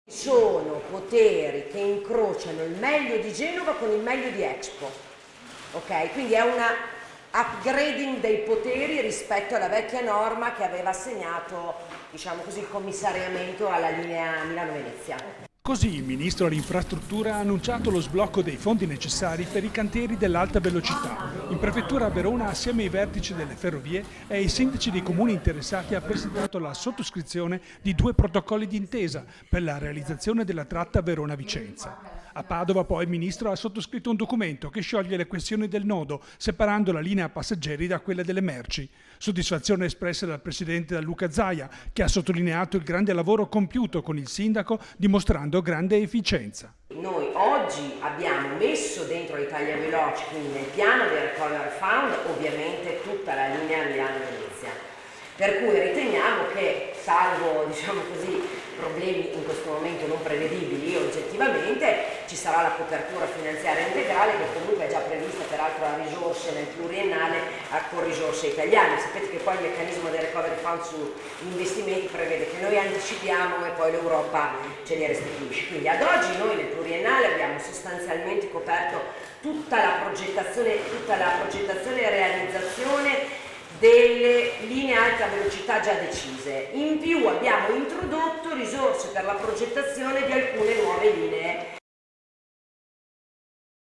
Sono poteri che incrociano il meglio di Genova con il meglio di Expo, ok? Quindi è una upgrading dei poteri rispetto alla vecchia norma che aveva assegnato, diciamo così, il commissariamento alla linea Milano-Venezia. Così il ministro dell'Infrastruttura ha annunciato lo sblocco dei fondi necessari per i cantieri dell'alta velocità. In prefettura a Verona, assieme ai vertici delle ferrovie e ai sindaci dei comuni interessati, ha presentato la sottoscrizione di 2 protocolli d'intesa per la realizzazione della tratta Verona-Vicenza. A Padova poi il ministro ha sottoscritto un documento che scioglie le questioni del nodo, separando la linea passeggeri da quella delle merci. Soddisfazione espressa dal presidente Luca Zaia, che ha sottolineato il grande lavoro compiuto con il sindaco, dimostrando grande efficienza. Noi oggi abbiamo messo dentro l'Italia Veloce, quindi nel piano del Recovery Fund, ovviamente tutta la linea Milano-Venezia. Per cui riteniamo che, salvo, diciamo così, problemi in questo momento non prevedibili oggettivamente, ci sarà la copertura finanziaria integrale, che comunque è già prevista peraltro a risorse nel pluriennale con risorse italiane. Sapete che poi il meccanismo del Recovery Fund sugli investimenti prevede che noi anticipiamo e poi l'Europa ce li restituisce. Quindi ad oggi noi nel pluriennale abbiamo sostanzialmente coperto tutta la progettazione e realizzazione delle linee alta velocità già decise. In più abbiamo introdotto risorse per la progettazione di alcune nuove linee